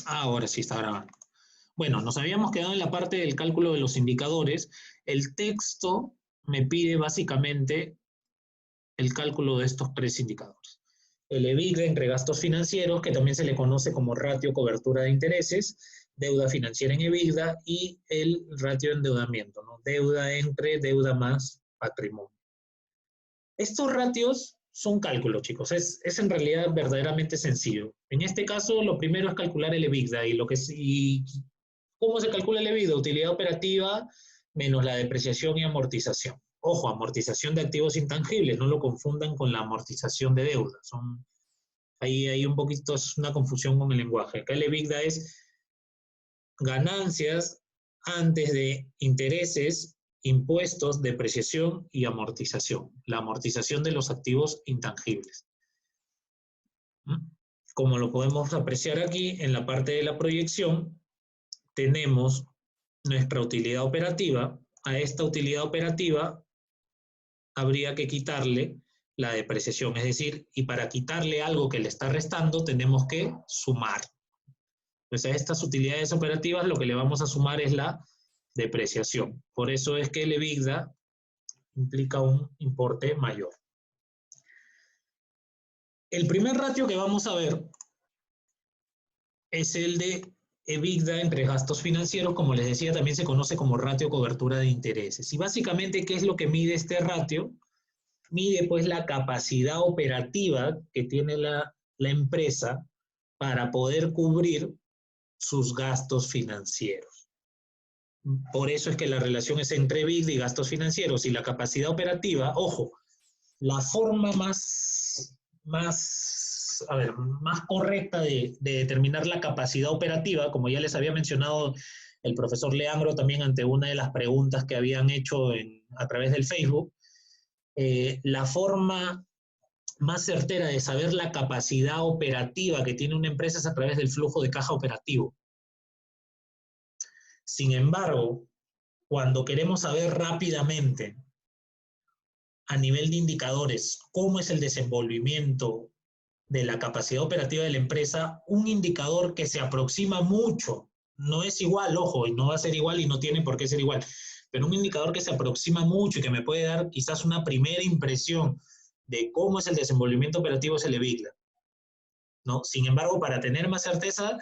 Ahora sí está grabando. Bueno, nos habíamos quedado en la parte del cálculo de los indicadores. El texto me pide básicamente el cálculo de estos tres indicadores. El EBITDA entre gastos financieros, que también se le conoce como ratio cobertura de intereses, deuda financiera en EBITDA y el ratio de endeudamiento, ¿no? Deuda entre deuda más patrimonio. Estos ratios son cálculos, chicos. Es en realidad verdaderamente sencillo. En este caso, lo primero es calcular el EBITDA y ¿cómo se calcula el EBITDA? Utilidad operativa menos la depreciación y amortización. Ojo, amortización de activos intangibles, no lo confundan con la amortización de deuda. Ahí hay un poquito, es una confusión con el lenguaje. Acá el EBITDA es ganancias antes de intereses, impuestos, depreciación y amortización. La amortización de los activos intangibles. Como lo podemos apreciar aquí en la parte de la proyección, tenemos nuestra utilidad operativa. A esta utilidad operativa habría que quitarle la depreciación, es decir, y para quitarle algo que le está restando tenemos que sumar. Pues a estas utilidades operativas lo que le vamos a sumar es la depreciación. Por eso es que el EBITDA implica un importe mayor. El primer ratio que vamos a ver es el de EBITDA entre gastos financieros, como les decía, también se conoce como ratio cobertura de intereses. Y básicamente, ¿qué es lo que mide este ratio? Mide pues la capacidad operativa que tiene la empresa para poder cubrir sus gastos financieros. Por eso es que la relación es entre EBITDA y gastos financieros. Y la capacidad operativa, ojo, la forma más correcta de determinar la capacidad operativa, como ya les había mencionado el profesor Leandro también ante una de las preguntas que habían hecho a través del Facebook, la forma más certera de saber la capacidad operativa que tiene una empresa es a través del flujo de caja operativo. Sin embargo, cuando queremos saber rápidamente a nivel de indicadores cómo es el desenvolvimiento de la capacidad operativa de la empresa, un indicador que se aproxima mucho, no es igual, ojo, y no va a ser igual y no tiene por qué ser igual, pero un indicador que se aproxima mucho y que me puede dar quizás una primera impresión de cómo es el desenvolvimiento operativo es el EBITDA, ¿no? Sin embargo, para tener más certeza,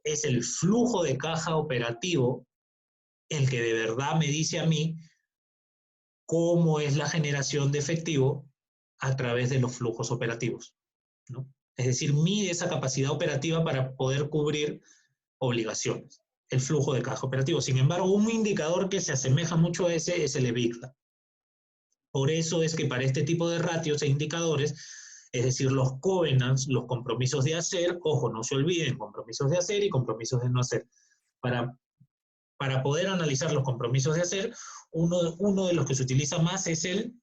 es el flujo de caja operativo el que de verdad me dice a mí cómo es la generación de efectivo a través de los flujos operativos, ¿no? Es decir, mide esa capacidad operativa para poder cubrir obligaciones, el flujo de caja operativo. Sin embargo, un indicador que se asemeja mucho a ese es el EBITDA. Por eso es que para este tipo de ratios e indicadores, es decir, los covenants, los compromisos de hacer, ojo, no se olviden, compromisos de hacer y compromisos de no hacer. Para poder analizar los compromisos de hacer, uno de los que se utiliza más es el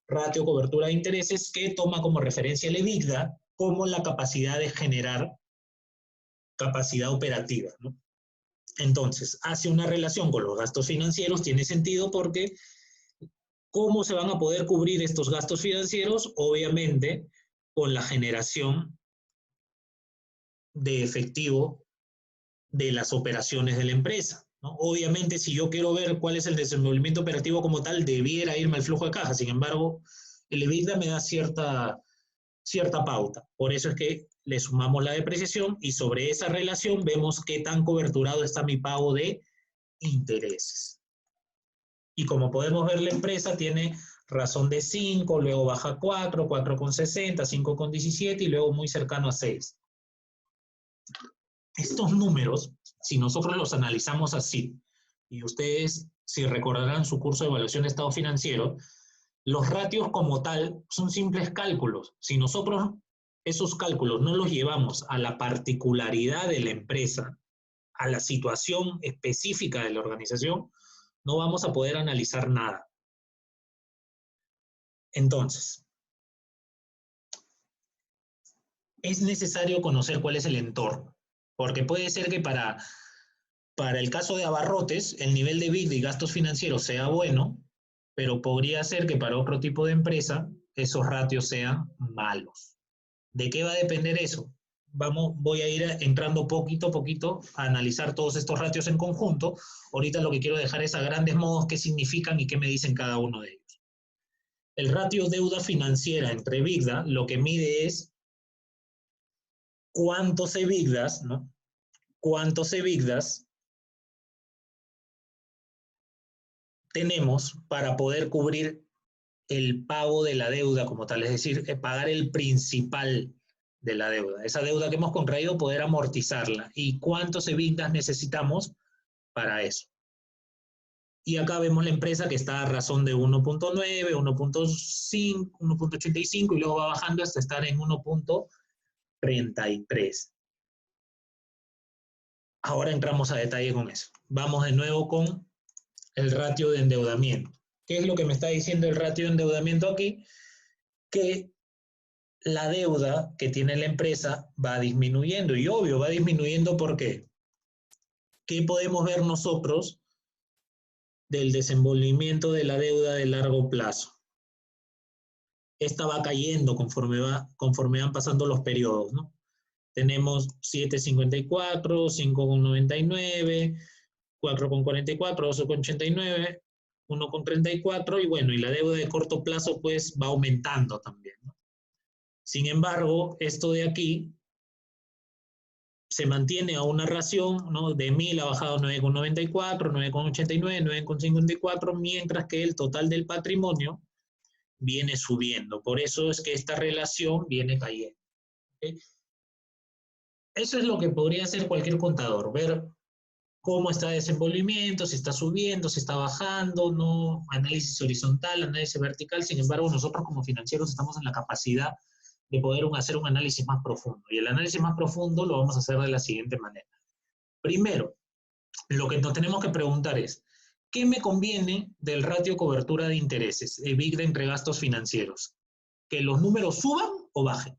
ratio cobertura de intereses, que toma como referencia el EBITDA como la capacidad de generar capacidad operativa, ¿no? Entonces, hace una relación con los gastos financieros, tiene sentido porque ¿cómo se van a poder cubrir estos gastos financieros? Obviamente, con la generación de efectivo de las operaciones de la empresa, ¿no? Obviamente, si yo quiero ver cuál es el desenvolvimiento operativo como tal, debiera irme al flujo de caja. Sin embargo, el EBITDA me da cierta pauta. Por eso es que le sumamos la depreciación y sobre esa relación vemos qué tan coberturado está mi pago de intereses. Y como podemos ver, la empresa tiene razón de 5, luego baja a 4, 4,60, 5,17 y luego muy cercano a 6. Estos números, si nosotros los analizamos así, y ustedes, si recordarán su curso de evaluación de estado financiero, los ratios como tal son simples cálculos. Si nosotros esos cálculos no los llevamos a la particularidad de la empresa, a la situación específica de la organización, no vamos a poder analizar nada. Entonces, es necesario conocer cuál es el entorno, porque puede ser que para el caso de abarrotes, el nivel de EBITDA y gastos financieros sea bueno, pero podría ser que para otro tipo de empresa esos ratios sean malos. ¿De qué va a depender eso? voy a ir entrando poquito a poquito a analizar todos estos ratios en conjunto. Ahorita lo que quiero dejar es a grandes modos qué significan y qué me dicen cada uno de ellos. El ratio deuda financiera entre EBITDA lo que mide es cuántos EBITDAs, ¿no? Cuántos EBITDAs tenemos para poder cubrir el pago de la deuda como tal, es decir, pagar el principal de la deuda. Esa deuda que hemos contraído, poder amortizarla. ¿Y cuántos EBITDAs necesitamos para eso? Y acá vemos la empresa que está a razón de 1.9, 1.5, 1.85 y luego va bajando hasta estar en 1.33. Ahora entramos a detalle con eso. Vamos de nuevo con el ratio de endeudamiento. ¿Qué es lo que me está diciendo el ratio de endeudamiento aquí? Que la deuda que tiene la empresa va disminuyendo. Y obvio, va disminuyendo ¿por qué? ¿Qué podemos ver nosotros del desenvolvimiento de la deuda de largo plazo? Esta va cayendo conforme van pasando los periodos, ¿no? Tenemos 7.54, 5.99, 4.44, 8.89, 1.34 y bueno, y la deuda de corto plazo pues va aumentando también, ¿no? Sin embargo, esto de aquí se mantiene a una ración, ¿no? De 1000 ha bajado 9.94, 9.89, 9.54, mientras que el total del patrimonio viene subiendo. Por eso es que esta relación viene cayendo. ¿Okay? Eso es lo que podría hacer cualquier contador, ver cómo está el desenvolvimiento, si está subiendo, si está bajando, ¿no? Análisis horizontal, análisis vertical. Sin embargo, nosotros como financieros estamos en la capacidad de poder hacer un análisis más profundo. Y el análisis más profundo lo vamos a hacer de la siguiente manera. Primero, lo que nos tenemos que preguntar es, ¿qué me conviene del ratio cobertura de intereses, EBITDA entre gastos financieros? ¿Que los números suban o bajen?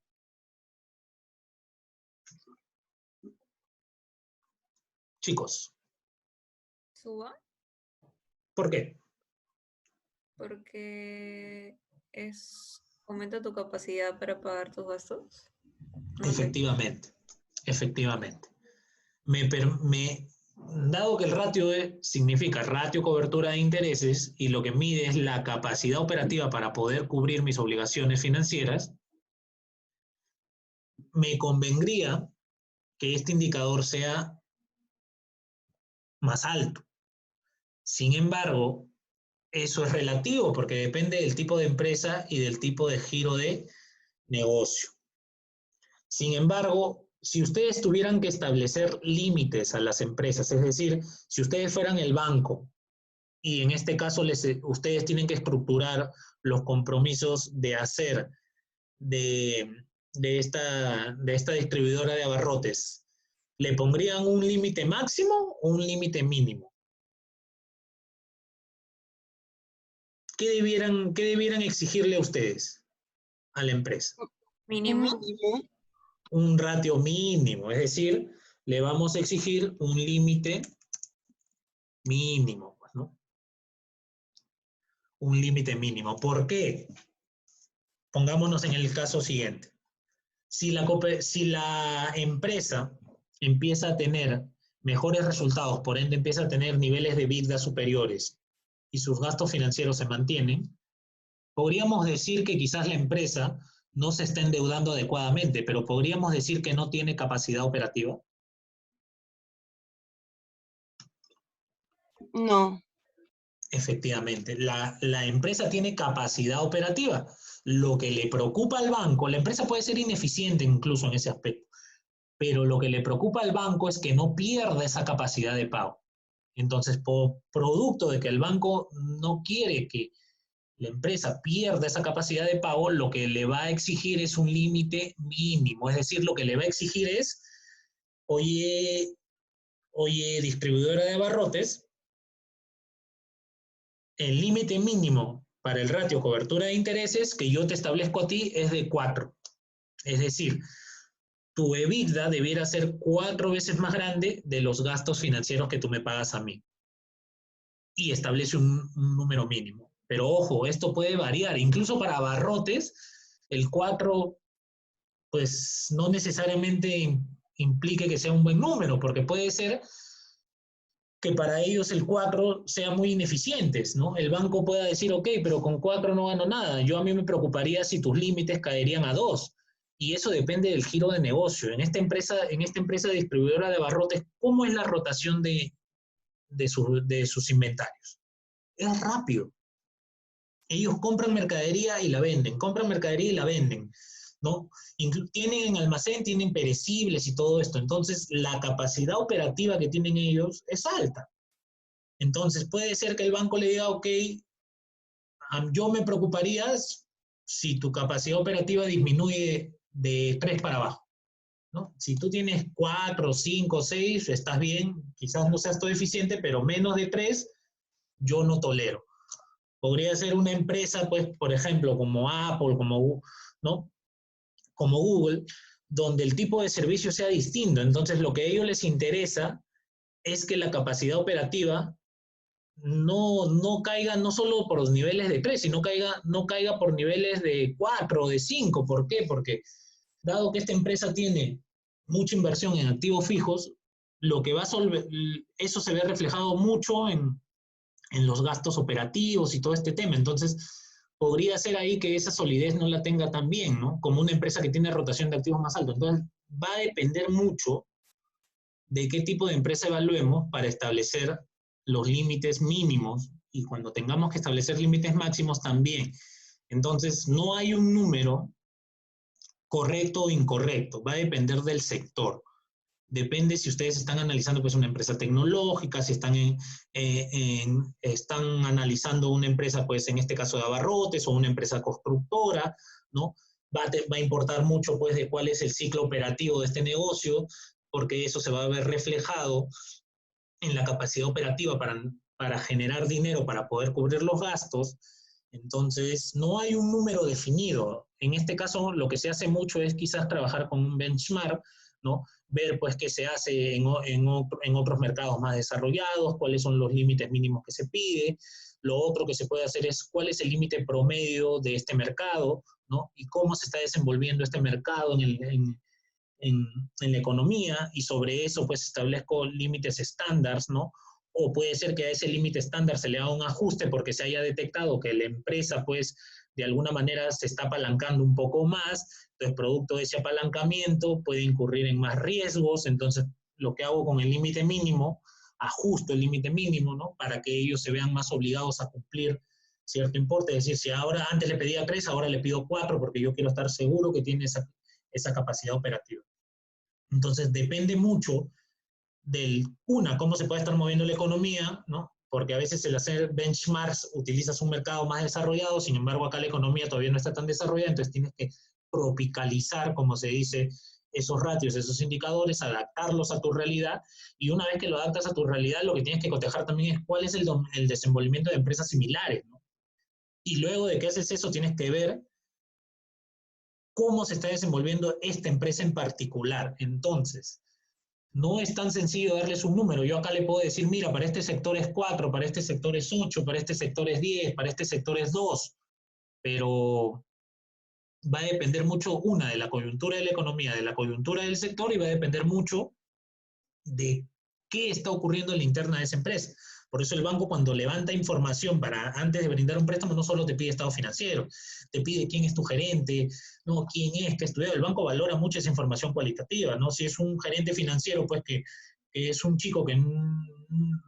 Chicos. ¿Suba? ¿Por qué? Porque aumenta tu capacidad para pagar tus gastos. No Efectivamente, efectivamente. Dado que el ratio significa ratio cobertura de intereses y lo que mide es la capacidad operativa para poder cubrir mis obligaciones financieras, me convendría que este indicador sea más alto. Sin embargo, eso es relativo porque depende del tipo de empresa y del tipo de giro de negocio. Sin embargo, si ustedes tuvieran que establecer límites a las empresas, es decir, si ustedes fueran el banco y en este caso ustedes tienen que estructurar los compromisos de hacer de esta distribuidora de abarrotes, ¿le pondrían un límite máximo o un límite mínimo? ¿Qué debieran exigirle a ustedes, a la empresa? Mínimo. Un ratio mínimo, es decir, le vamos a exigir un límite mínimo, ¿no? Un límite mínimo. ¿Por qué? Pongámonos en el caso siguiente. Si la empresa empieza a tener mejores resultados, por ende empieza a tener niveles de EBITDA superiores y sus gastos financieros se mantienen, podríamos decir que quizás la empresa no se está endeudando adecuadamente, pero podríamos decir que no tiene capacidad operativa. No. Efectivamente, la empresa tiene capacidad operativa. Lo que le preocupa al banco, la empresa puede ser ineficiente incluso en ese aspecto, pero lo que le preocupa al banco es que no pierda esa capacidad de pago. Entonces, por producto de que el banco no quiere que la empresa pierda esa capacidad de pago, lo que le va a exigir es un límite mínimo. Es decir, lo que le va a exigir es, oye, distribuidora de abarrotes, el límite mínimo para el ratio cobertura de intereses que yo te establezco a ti es de 4. Es decir, tu EBITDA debiera ser 4 veces más grande de los gastos financieros que tú me pagas a mí. Y establece un número mínimo. Pero ojo, esto puede variar. Incluso para abarrotes, el 4 pues no necesariamente implique que sea un buen número, porque puede ser que para ellos el 4 sea muy ineficientes, ¿no? El banco pueda decir, ok, pero con 4 no gano nada. Yo a mí me preocuparía si tus límites caerían a 2. Y eso depende del giro de negocio. En esta empresa distribuidora de abarrotes, ¿cómo es la rotación de sus inventarios? Es rápido. Ellos compran mercadería y la venden, compran mercadería y la venden, ¿no? Tienen en almacén, tienen perecibles y todo esto. Entonces, la capacidad operativa que tienen ellos es alta. Entonces, puede ser que el banco le diga, ok, yo me preocuparía si tu capacidad operativa disminuye de 3 para abajo, ¿no? Si tú tienes 4, 5, 6, estás bien, quizás no seas todo eficiente, pero menos de 3, yo no tolero. Podría ser una empresa, pues, por ejemplo, como Apple, ¿no? Como Google, donde el tipo de servicio sea distinto. Entonces, lo que a ellos les interesa es que la capacidad operativa no caiga no solo por los niveles de 3, sino no caiga por niveles de 4 o de 5. ¿Por qué? Porque dado que esta empresa tiene mucha inversión en activos fijos, lo que va a eso se ve reflejado mucho en los gastos operativos y todo este tema. Entonces, podría ser ahí que esa solidez no la tenga tan bien, ¿no? Como una empresa que tiene rotación de activos más alto. Entonces, va a depender mucho de qué tipo de empresa evaluemos para establecer los límites mínimos y cuando tengamos que establecer límites máximos también. Entonces, no hay un número correcto o incorrecto, va a depender del sector. Depende si ustedes están analizando pues, una empresa tecnológica, si están analizando una empresa, pues en este caso de abarrotes o una empresa constructora, ¿no? Va a importar mucho pues, de cuál es el ciclo operativo de este negocio, porque eso se va a ver reflejado en la capacidad operativa para generar dinero, para poder cubrir los gastos. Entonces, no hay un número definido. En este caso, lo que se hace mucho es quizás trabajar con un benchmark, ¿no? Ver pues qué se hace en otros mercados más desarrollados, cuáles son los límites mínimos que se pide. Lo otro que se puede hacer es cuál es el límite promedio de este mercado, ¿no? Y cómo se está desenvolviendo este mercado en la economía, y sobre eso pues establezco límites estándares, ¿no? O puede ser que a ese límite estándar se le haga un ajuste porque se haya detectado que la empresa pues de alguna manera se está apalancando un poco más, entonces producto de ese apalancamiento puede incurrir en más riesgos, entonces lo que hago con el límite mínimo, ajusto el límite mínimo, ¿no? Para que ellos se vean más obligados a cumplir cierto importe, es decir, si ahora antes le pedía 3, ahora le pido 4 porque yo quiero estar seguro que tiene esa capacidad operativa. Entonces depende mucho cómo se puede estar moviendo la economía, ¿no? Porque a veces el hacer benchmarks utilizas un mercado más desarrollado, sin embargo acá la economía todavía no está tan desarrollada, entonces tienes que tropicalizar, como se dice, esos ratios, esos indicadores, adaptarlos a tu realidad, y una vez que lo adaptas a tu realidad, lo que tienes que cotejar también es cuál es el desenvolvimiento de empresas similares, ¿no? Y luego de que haces eso, tienes que ver cómo se está desenvolviendo esta empresa en particular. Entonces, no es tan sencillo darles un número. Yo acá le puedo decir, mira, para este sector es 4, para este sector es 8, para este sector es 10, para este sector es 2, pero va a depender mucho, una, de la coyuntura de la economía, de la coyuntura del sector, y va a depender mucho de qué está ocurriendo en la interna de esa empresa. Por eso el banco, cuando levanta información para antes de brindar un préstamo, no solo te pide estado financiero, te pide quién es tu gerente, no, quién es, qué estudió. El banco valora mucho esa información cualitativa, ¿no? Si es un gerente financiero, pues que es un chico que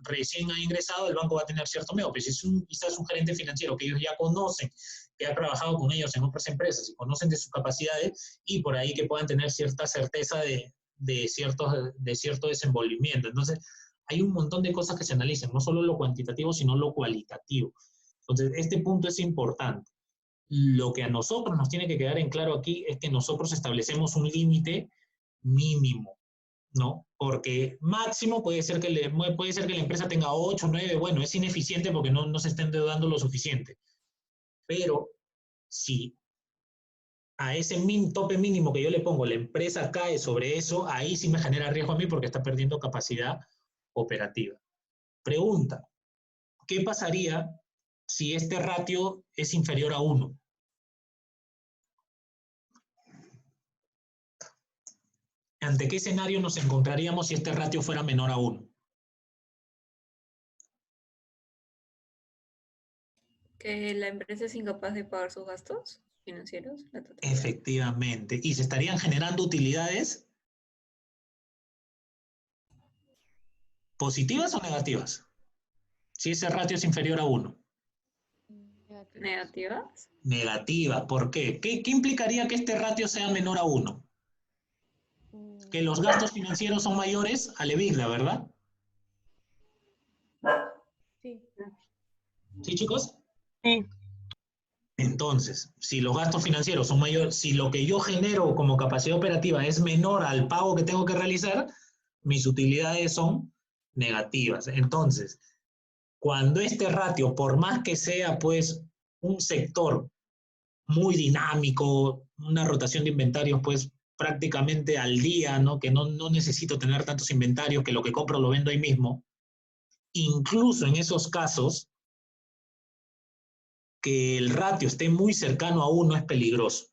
recién ha ingresado, el banco va a tener cierto miedo. Pero si es quizás un gerente financiero que ellos ya conocen, que ha trabajado con ellos en otras empresas y conocen de sus capacidades, y por ahí que puedan tener cierta certeza de cierto desenvolvimiento. Entonces, hay un montón de cosas que se analizan, no solo lo cuantitativo, sino lo cualitativo. Entonces, este punto es importante. Lo que a nosotros nos tiene que quedar en claro aquí es que nosotros establecemos un límite mínimo, ¿no? Porque máximo puede ser que la empresa tenga 8, 9, bueno, es ineficiente porque no se está endeudando lo suficiente. Pero si a ese tope mínimo que yo le pongo, la empresa cae sobre eso, ahí sí me genera riesgo a mí porque está perdiendo capacidad operativa. Pregunta, ¿qué pasaría si este ratio es inferior a 1? ¿Ante qué escenario nos encontraríamos si este ratio fuera menor a 1? Que la empresa es incapaz de pagar sus gastos financieros, la totalidad. Efectivamente. ¿Y se estarían generando utilidades positivas o negativas? Si ese ratio es inferior a 1. ¿Negativas? Negativa. ¿Por qué? ¿Qué implicaría que este ratio sea menor a 1? Que los gastos financieros son mayores al EBITDA, ¿verdad? Sí. ¿Sí, chicos? Sí. Entonces, si los gastos financieros son mayores, si lo que yo genero como capacidad operativa es menor al pago que tengo que realizar, mis utilidades son negativas. Entonces, cuando este ratio, por más que sea pues un sector muy dinámico, una rotación de inventarios pues prácticamente al día, ¿no? Que no necesito tener tantos inventarios, que lo que compro lo vendo ahí mismo, incluso en esos casos, que el ratio esté muy cercano a 1 es peligroso.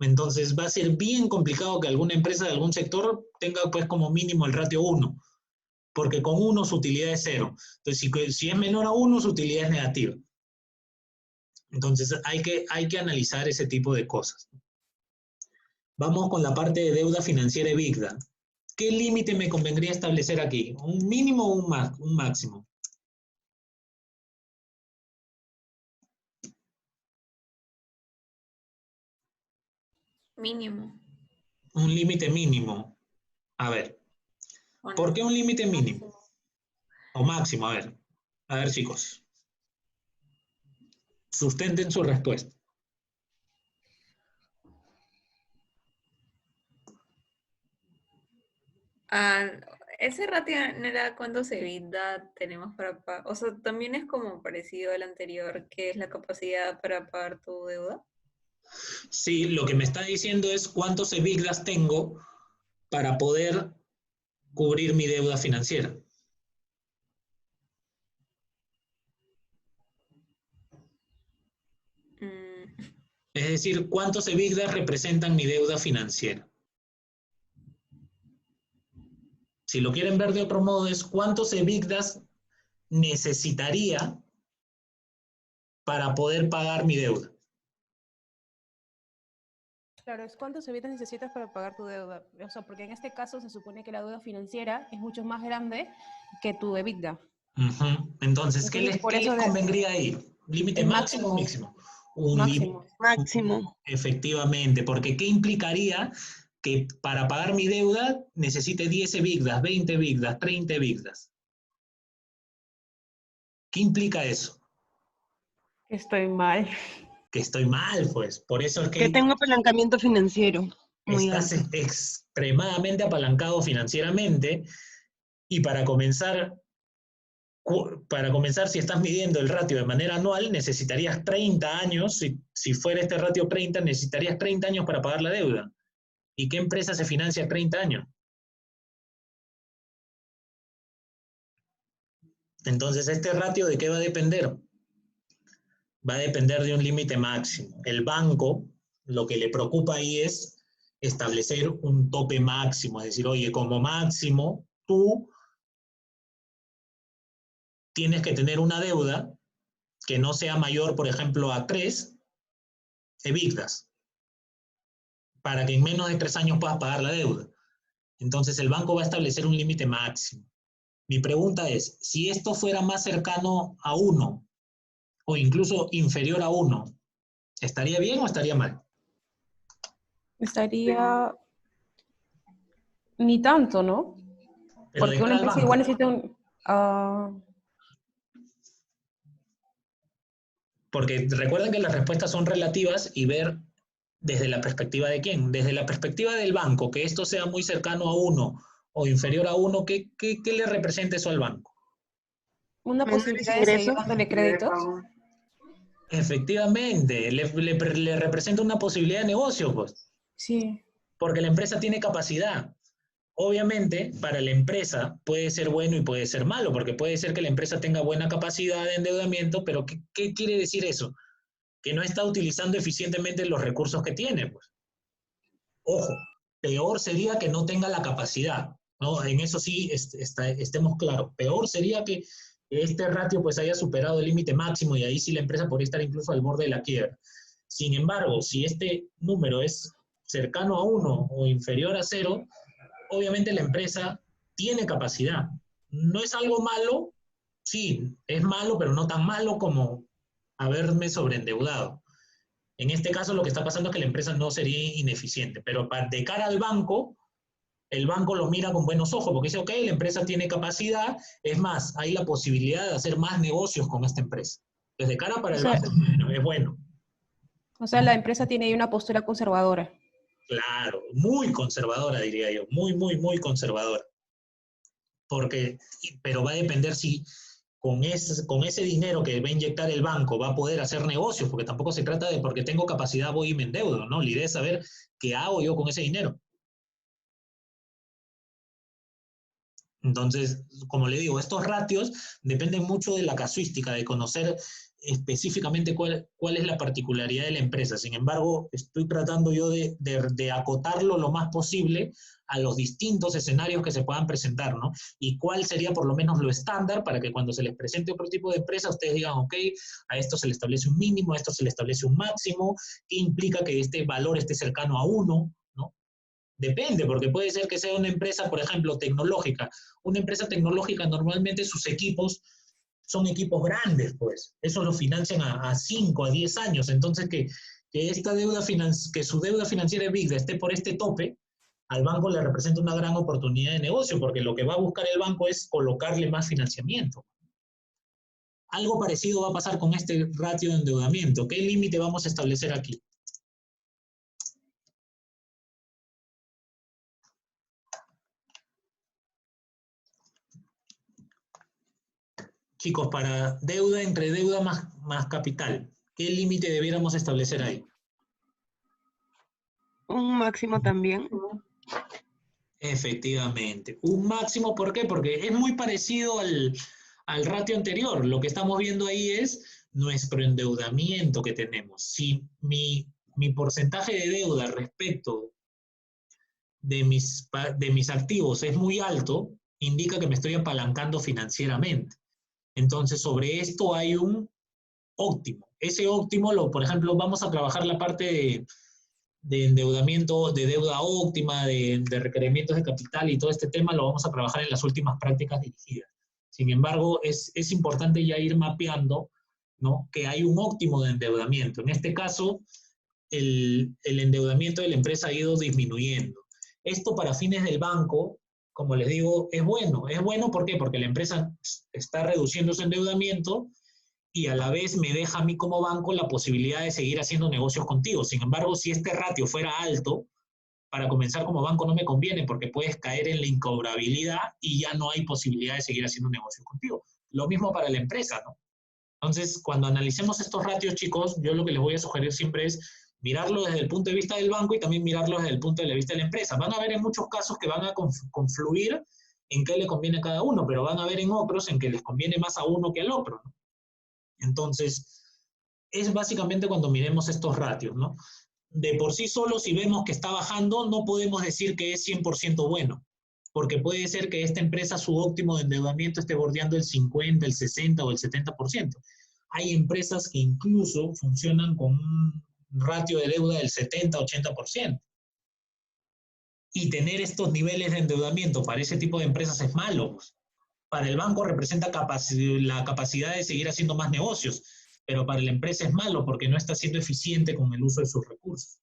Entonces va a ser bien complicado que alguna empresa de algún sector tenga pues como mínimo el ratio 1, porque con 1 su utilidad es 0. Entonces si es menor a 1 su utilidad es negativa. Entonces hay que analizar ese tipo de cosas. Vamos con la parte de deuda financiera EBITDA. ¿Qué límite me convendría establecer aquí? ¿Un mínimo o un máximo? Mínimo. Un límite mínimo. A ver, ¿por qué un límite mínimo? O máximo, a ver chicos. Sustenten su respuesta. Ah, ese ratio no era cuántos EBITDA tenemos para pagar. O sea, también es como parecido al anterior, que es la capacidad para pagar tu deuda. Sí, lo que me está diciendo es cuántos EBITDAs tengo para poder cubrir mi deuda financiera. Mm, Es decir, cuántos EBITDAs representan mi deuda financiera. Si lo quieren ver de otro modo, es cuántos EBITDAs necesitaría para poder pagar mi deuda. Claro, es cuántos EBITDA necesitas para pagar tu deuda. O sea, porque en este caso se supone que la deuda financiera es mucho más grande que tu EBITDA. Entonces, Entonces, por ¿qué les eso convendría ahí? ¿Límite el máximo o máximo, mínimo? Un límite. máximo. Máximo. Efectivamente, porque ¿qué implicaría que para pagar mi deuda necesite 10 EBITDAs, 20 EBITDAs, 30 EBITDAs? ¿Qué implica eso? Estoy mal. Que estoy mal, pues. Por eso es Que que tengo apalancamiento financiero muy estás alto. extremadamente apalancado financieramente y para comenzar, si estás midiendo el ratio de manera anual, necesitarías 30 años, si fuera este ratio 30, necesitarías 30 años para pagar la deuda. ¿Y qué empresa se financia 30 años? Entonces, ¿este ratio de qué va a depender? Va a depender de un límite máximo. El banco, lo que le preocupa ahí es establecer un tope máximo, es decir, oye, como máximo, tú tienes que tener una deuda que no sea mayor, por ejemplo, a 3 EBITDAs, para que en menos de 3 años puedas pagar la deuda. Entonces, el banco va a establecer un límite máximo. Mi pregunta es, si esto fuera más cercano a 1 o incluso inferior a 1, ¿estaría bien o estaría mal? Estaría ni tanto, ¿no? Pero de Porque una cara al empresa igual banco. necesita un... Porque recuerden que las respuestas son relativas y ver desde la perspectiva de quién. Desde la perspectiva del banco, que esto sea muy cercano a 1 o inferior a 1, ¿qué le representa eso al banco? una Menores posibilidad de seguir ingresos. dándole créditos. Efectivamente, le representa una posibilidad de negocio, pues, Sí, porque la empresa tiene capacidad. Obviamente, para la empresa puede ser bueno y puede ser malo, porque puede ser que la empresa tenga buena capacidad de endeudamiento, pero ¿qué quiere decir eso? Que no está utilizando eficientemente los recursos que tiene, pues. Ojo, peor sería que no tenga la capacidad, ¿no? En eso sí estemos claros. Peor sería que este ratio pues haya superado el límite máximo y ahí sí la empresa podría estar incluso al borde de la quiebra. Sin embargo, si este número es cercano a 1 o inferior a 0, obviamente la empresa tiene capacidad. No es algo malo, sí, es malo, pero no tan malo como haberme sobreendeudado. En este caso lo que está pasando es que la empresa no sería ineficiente, pero de cara al banco, el banco lo mira con buenos ojos porque dice, ok, la empresa tiene capacidad, es más, hay la posibilidad de hacer más negocios con esta empresa. Desde cara para el banco es bueno. O sea, la empresa tiene ahí una postura conservadora. Claro, muy conservadora diría yo, muy, muy, muy conservadora. Pero va a depender si con ese dinero que va a inyectar el banco va a poder hacer negocios, porque tampoco se trata de porque tengo capacidad voy y me endeudo, ¿no? La idea es saber qué hago yo con ese dinero. Entonces, como le digo, estos ratios dependen mucho de la casuística, de conocer específicamente cuál es la particularidad de la empresa. Sin embargo, estoy tratando yo de acotarlo lo más posible a los distintos escenarios que se puedan presentar, ¿no? Y cuál sería por lo menos lo estándar para que cuando se les presente otro tipo de empresa, ustedes digan, ok, a esto se le establece un mínimo, a esto se le establece un máximo, ¿qué implica que este valor esté cercano a 1? ¿No? Depende, porque puede ser que sea una empresa, por ejemplo, tecnológica. Una empresa tecnológica normalmente sus equipos son equipos grandes, pues. Eso lo financian a 5, a 10 años. Entonces, que su deuda financiera EBITDA esté por este tope, al banco le representa una gran oportunidad de negocio, porque lo que va a buscar el banco es colocarle más financiamiento. Algo parecido va a pasar con este ratio de endeudamiento. ¿Qué límite vamos a establecer aquí? Chicos, para deuda entre deuda más capital, ¿qué límite debiéramos establecer ahí? Un máximo también. Efectivamente. Un máximo, ¿por qué? Porque es muy parecido al ratio anterior. Lo que estamos viendo ahí es nuestro endeudamiento que tenemos. Si mi porcentaje de deuda respecto de mis activos es muy alto, indica que me estoy apalancando financieramente. Entonces, sobre esto hay un óptimo. Ese óptimo, por ejemplo, vamos a trabajar la parte de endeudamiento, de deuda óptima, de requerimientos de capital y todo este tema lo vamos a trabajar en las últimas prácticas dirigidas. Sin embargo, es importante ya ir mapeando, ¿no?, que hay un óptimo de endeudamiento. En este caso, el endeudamiento de la empresa ha ido disminuyendo. Esto para fines del banco, como les digo, es bueno. ¿Es bueno por qué? Porque la empresa está reduciendo su endeudamiento y a la vez me deja a mí como banco la posibilidad de seguir haciendo negocios contigo. Sin embargo, si este ratio fuera alto, para comenzar como banco no me conviene porque puedes caer en la incobrabilidad y ya no hay posibilidad de seguir haciendo negocios contigo. Lo mismo para la empresa, ¿no? Entonces, cuando analicemos estos ratios, chicos, yo lo que les voy a sugerir siempre es mirarlo desde el punto de vista del banco y también mirarlo desde el punto de vista de la empresa. Van a haber en muchos casos que van a confluir en qué le conviene a cada uno, pero van a haber en otros en que les conviene más a uno que al otro, ¿no? Entonces, es básicamente cuando miremos estos ratios, ¿no? De por sí solo, si vemos que está bajando, no podemos decir que es 100% bueno, porque puede ser que esta empresa, su óptimo de endeudamiento esté bordeando el 50, el 60 o el 70%. Hay empresas que incluso funcionan con un ratio de deuda del 70-80%. Y tener estos niveles de endeudamiento para ese tipo de empresas es malo. Para el banco representa la capacidad de seguir haciendo más negocios, pero para la empresa es malo porque no está siendo eficiente con el uso de sus recursos.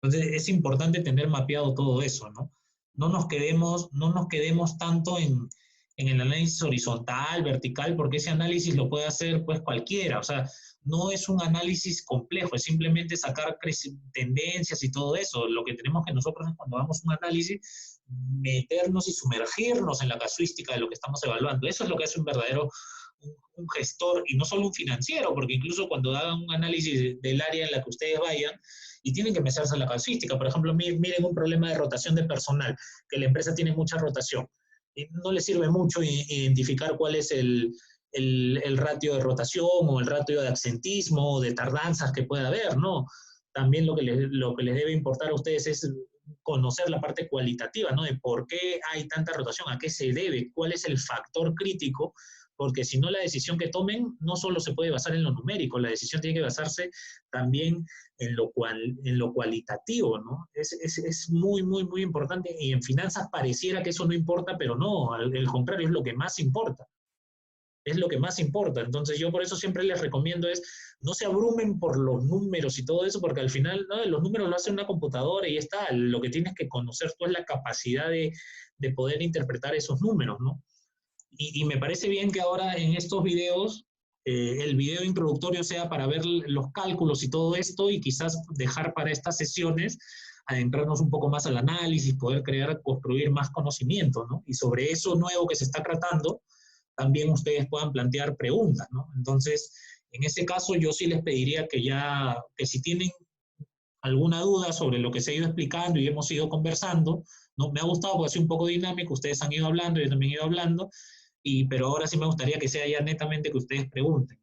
Entonces es importante tener mapeado todo eso, ¿no? No nos quedemos tanto en el análisis horizontal, vertical, porque ese análisis lo puede hacer pues cualquiera. O sea, no es un análisis complejo, es simplemente sacar tendencias y todo eso. Lo que tenemos que nosotros es cuando hagamos un análisis, meternos y sumergirnos en la casuística de lo que estamos evaluando. Eso es lo que hace un verdadero un gestor y no solo un financiero, porque incluso cuando hagan un análisis del área en la que ustedes vayan y tienen que meterse en la casuística, por ejemplo, miren un problema de rotación de personal, que la empresa tiene mucha rotación. No le sirve mucho identificar cuál es el ratio de rotación o el ratio de absentismo o de tardanzas que pueda haber, ¿no? también lo que les debe importar a ustedes es conocer la parte cualitativa, ¿no? De por qué hay tanta rotación, a qué se debe, cuál es el factor crítico, porque si no la decisión que tomen no solo se puede basar en lo numérico, la decisión tiene que basarse también en lo cualitativo, ¿no? Es muy, muy, muy importante, y en finanzas pareciera que eso no importa, pero no, al contrario, es lo que más importa. Es lo que más importa. Entonces yo por eso siempre les recomiendo no se abrumen por los números y todo eso, porque al final ¿no? Los números lo hace una computadora y ya está. Lo que tienes que conocer tú es la capacidad de poder interpretar esos números, ¿no? Y me parece bien que ahora en estos videos, el video introductorio sea para ver los cálculos y todo esto, y quizás dejar para estas sesiones adentrarnos un poco más al análisis, poder construir más conocimiento, ¿no? Y sobre eso nuevo que se está tratando, también ustedes puedan plantear preguntas, ¿no? Entonces, en ese caso yo sí les pediría que si tienen alguna duda sobre lo que se ha ido explicando y hemos ido conversando, ¿no? Me ha gustado porque ha sido un poco dinámico, ustedes han ido hablando, yo también he ido hablando, pero ahora sí me gustaría que sea ya netamente que ustedes pregunten.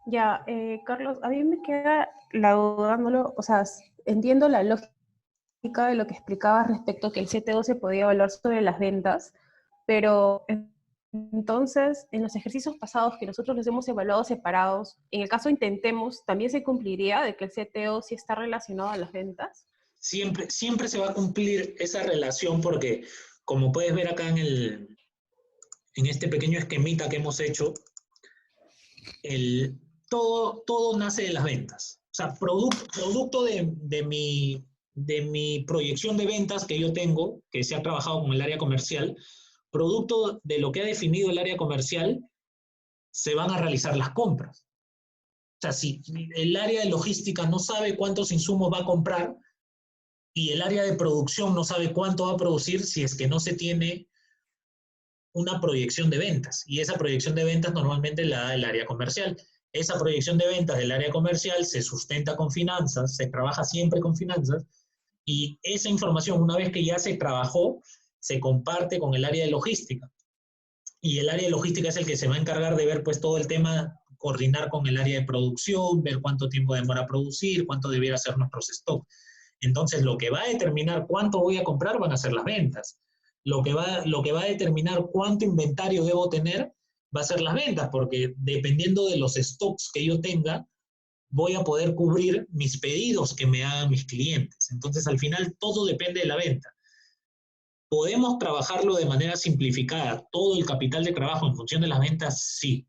Ya, Carlos, a mí me queda la duda, o sea, entiendo la lógica de lo que explicabas respecto a que el CTO se podía evaluar sobre las ventas, pero entonces, en los ejercicios pasados que nosotros los hemos evaluado separados, en el caso intentemos, ¿también se cumpliría de que el CTO sí está relacionado a las ventas? Siempre, siempre se va a cumplir esa relación porque, como puedes ver acá en este pequeño esquemita que hemos hecho, todo nace de las ventas. O sea, producto de mi proyección de ventas que yo tengo, que se ha trabajado con el área comercial, producto de lo que ha definido el área comercial, se van a realizar las compras. O sea, si el área de logística no sabe cuántos insumos va a comprar y el área de producción no sabe cuánto va a producir, si es que no se tiene una proyección de ventas. Y esa proyección de ventas normalmente la da el área comercial. Esa proyección de ventas del área comercial se sustenta con finanzas, se trabaja siempre con finanzas, y esa información, una vez que ya se trabajó, se comparte con el área de logística. Y el área de logística es el que se va a encargar de ver pues todo el tema, coordinar con el área de producción, ver cuánto tiempo demora producir, cuánto debiera ser nuestros stocks. Entonces, lo que va a determinar cuánto voy a comprar van a ser las ventas. Lo que va a determinar cuánto inventario debo tener va a ser las ventas, porque dependiendo de los stocks que yo tenga, voy a poder cubrir mis pedidos que me hagan mis clientes. Entonces, al final, todo depende de la venta. ¿Podemos trabajarlo de manera simplificada, todo el capital de trabajo en función de las ventas? Sí.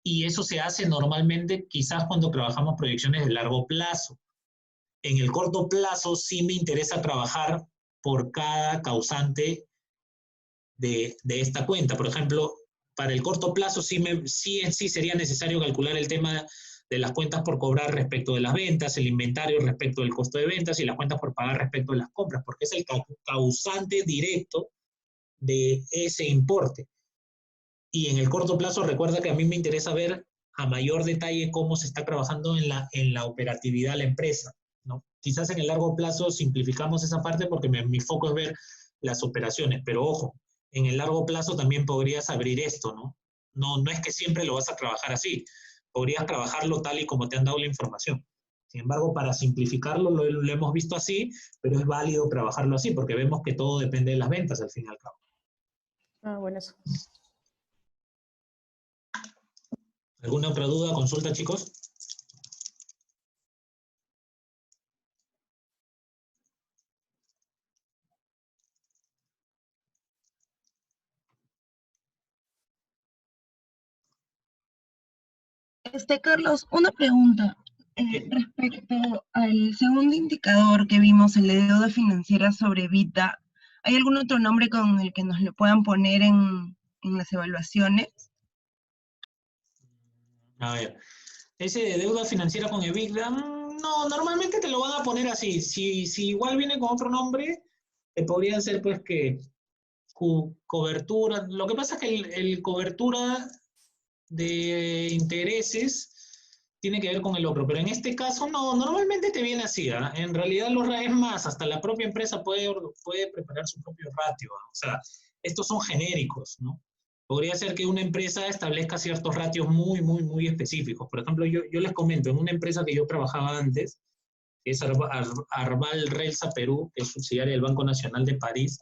Y eso se hace normalmente quizás cuando trabajamos proyecciones de largo plazo. En el corto plazo sí me interesa trabajar por cada causante de esta cuenta. Por ejemplo, para el corto plazo sí en sí sería necesario calcular el tema de las cuentas por cobrar respecto de las ventas, el inventario respecto del costo de ventas y las cuentas por pagar respecto de las compras, porque es el causante directo de ese importe. Y en el corto plazo recuerda que a mí me interesa ver a mayor detalle cómo se está trabajando en la operatividad de la empresa, ¿no? Quizás en el largo plazo simplificamos esa parte porque mi foco es ver las operaciones, pero ojo, en el largo plazo también podrías abrir esto, ¿no? No es que siempre lo vas a trabajar así, podrías trabajarlo tal y como te han dado la información. Sin embargo, para simplificarlo lo hemos visto así, pero es válido trabajarlo así porque vemos que todo depende de las ventas al fin y al cabo. Ah, bueno, eso. ¿Alguna otra duda, consulta, chicos? Carlos, una pregunta. Respecto al segundo indicador que vimos, el de deuda financiera sobre EBITDA, ¿hay algún otro nombre con el que nos lo puedan poner en las evaluaciones? A ver, ese de deuda financiera con EBITDA, no, normalmente te lo van a poner así. Si igual viene con otro nombre, te podría ser pues que cobertura. Lo que pasa es que el cobertura de intereses tiene que ver con el otro, pero en este caso no, normalmente te viene así, ¿eh? En realidad es más, hasta la propia empresa puede preparar su propio ratio, ¿eh? O sea, estos son genéricos, ¿no? Podría ser que una empresa establezca ciertos ratios muy, muy, muy específicos. Por ejemplo, yo les comento, en una empresa que yo trabajaba antes, que es Arval Relsa Perú, que es subsidiaria del Banco Nacional de París,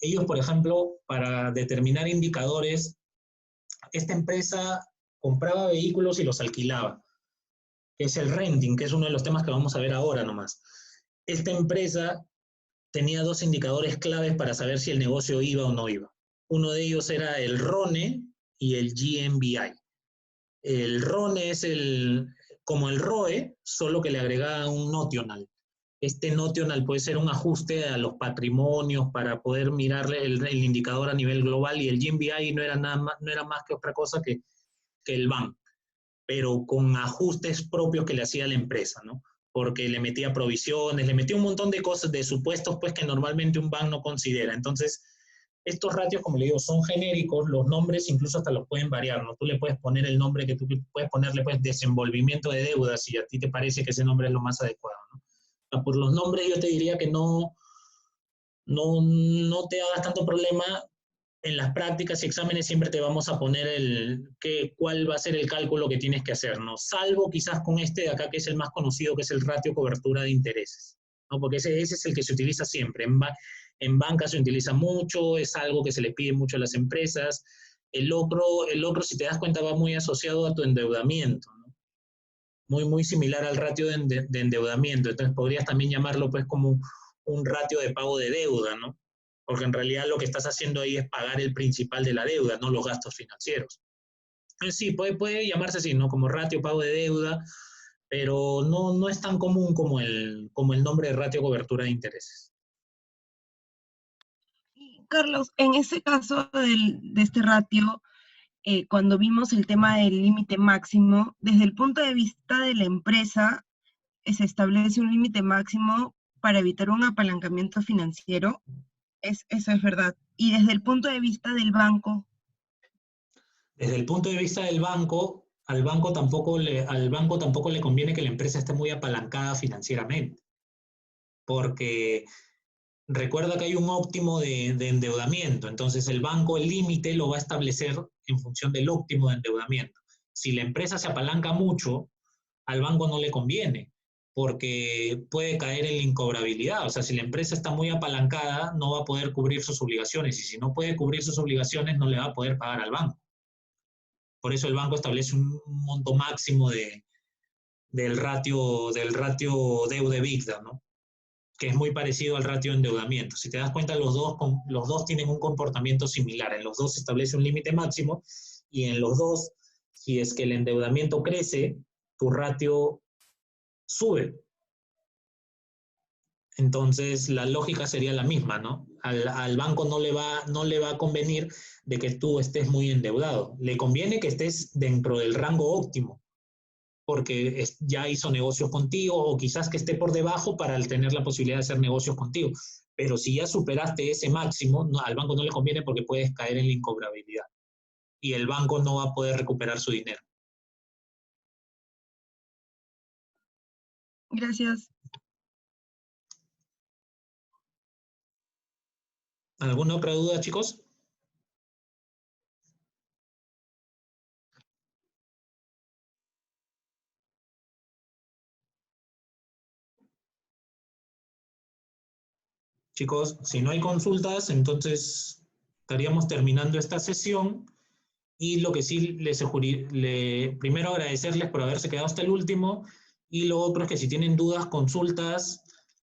ellos, por ejemplo, para determinar indicadores, esta empresa compraba vehículos y los alquilaba, que es el renting, que es uno de los temas que vamos a ver ahora nomás. Esta empresa tenía dos indicadores claves para saber si el negocio iba o no iba. Uno de ellos era el RONE y el GMBI. El RONE es como el ROE, solo que le agregaba un notional. Este notional puede ser un ajuste a los patrimonios para poder mirarle el indicador a nivel global, y el GMBI no era más que otra cosa que el BAM, pero con ajustes propios que le hacía la empresa, ¿no? Porque le metía provisiones, le metía un montón de cosas, de supuestos pues que normalmente un banco no considera. Entonces, estos ratios, como le digo, son genéricos, los nombres incluso hasta los pueden variar, ¿no? Tú le puedes poner el nombre que tú puedes ponerle, pues, desenvolvimiento de deudas, si a ti te parece que ese nombre es lo más adecuado, ¿no? O sea, por los nombres yo te diría que no te hagas tanto problema. En las prácticas y exámenes siempre te vamos a poner cuál va a ser el cálculo que tienes que hacer, ¿no? Salvo quizás con este de acá, que es el más conocido, que es el ratio cobertura de intereses, ¿no? Porque ese es el que se utiliza siempre. En banca se utiliza mucho, es algo que se le pide mucho a las empresas. El otro, si te das cuenta, va muy asociado a tu endeudamiento, ¿no? Muy, muy similar al ratio de endeudamiento. Entonces podrías también llamarlo pues como un ratio de pago de deuda, ¿no? Porque en realidad lo que estás haciendo ahí es pagar el principal de la deuda, no los gastos financieros. Entonces, sí, puede llamarse así, ¿no? Como ratio pago de deuda, pero no es tan común como el nombre de ratio cobertura de intereses. Y, Carlos, en ese caso de este ratio, cuando vimos el tema del límite máximo, desde el punto de vista de la empresa, se establece un límite máximo para evitar un apalancamiento financiero. Eso es verdad. Y desde el punto de vista del banco. Desde el punto de vista del banco, al banco tampoco le conviene que la empresa esté muy apalancada financieramente, porque recuerda que hay un óptimo de endeudamiento, entonces el banco el límite lo va a establecer en función del óptimo de endeudamiento. Si la empresa se apalanca mucho, al banco no le conviene, porque puede caer en la incobrabilidad. O sea, si la empresa está muy apalancada, no va a poder cubrir sus obligaciones, y si no puede cubrir sus obligaciones, no le va a poder pagar al banco. Por eso el banco establece un monto máximo del ratio deuda-EBITDA, ¿no? Que es muy parecido al ratio de endeudamiento. Si te das cuenta, los dos tienen un comportamiento similar. En los dos se establece un límite máximo, y en los dos, si es que el endeudamiento crece, tu ratio sube. Entonces, la lógica sería la misma, ¿no? Al banco no le va a convenir de que tú estés muy endeudado. Le conviene que estés dentro del rango óptimo, porque ya hizo negocios contigo, o quizás que esté por debajo para tener la posibilidad de hacer negocios contigo. Pero si ya superaste ese máximo, al banco no le conviene, porque puedes caer en la incobrabilidad y el banco no va a poder recuperar su dinero. Gracias. ¿Alguna otra duda, chicos? Chicos, si no hay consultas, entonces estaríamos terminando esta sesión. Y lo que sí primero agradecerles por haberse quedado hasta el último, y lo otro es que si tienen dudas, consultas,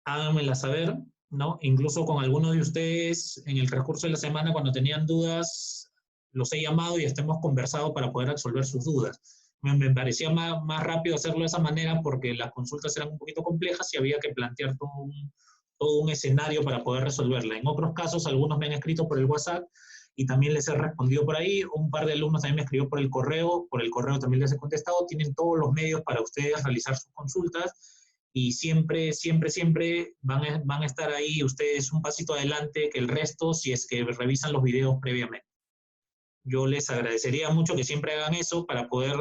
háganmelas saber, ¿no? Incluso con algunos de ustedes en el transcurso de la semana, cuando tenían dudas, los he llamado y hemos conversado para poder resolver sus dudas. Me parecía más rápido hacerlo de esa manera, porque las consultas eran un poquito complejas y había que plantear todo un escenario para poder resolverla. En otros casos, algunos me han escrito por el WhatsApp y también les he respondido por ahí. Un par de alumnos también me escribió por el correo también les he contestado. Tienen todos los medios para ustedes realizar sus consultas, y siempre van a estar ahí ustedes un pasito adelante que el resto, si es que revisan los videos previamente. Yo les agradecería mucho que siempre hagan eso para poder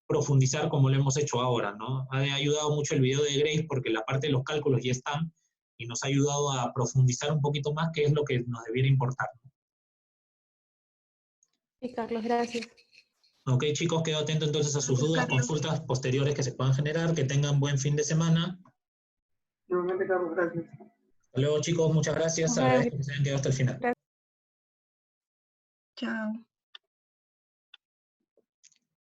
profundizar como lo hemos hecho ahora, ¿no? Ha ayudado mucho el video de Grace, porque la parte de los cálculos ya están, y nos ha ayudado a profundizar un poquito más, que es lo que nos debiera importar, ¿no? Sí, Carlos, gracias. Ok, chicos, quedo atento entonces a sus dudas, Carlos. consultas posteriores que se puedan generar. Que tengan buen fin de semana. Igualmente, Carlos, gracias. Hasta luego, chicos. Muchas gracias. Nos vemos. Agradezco que se hayan quedado hasta el final. Chao.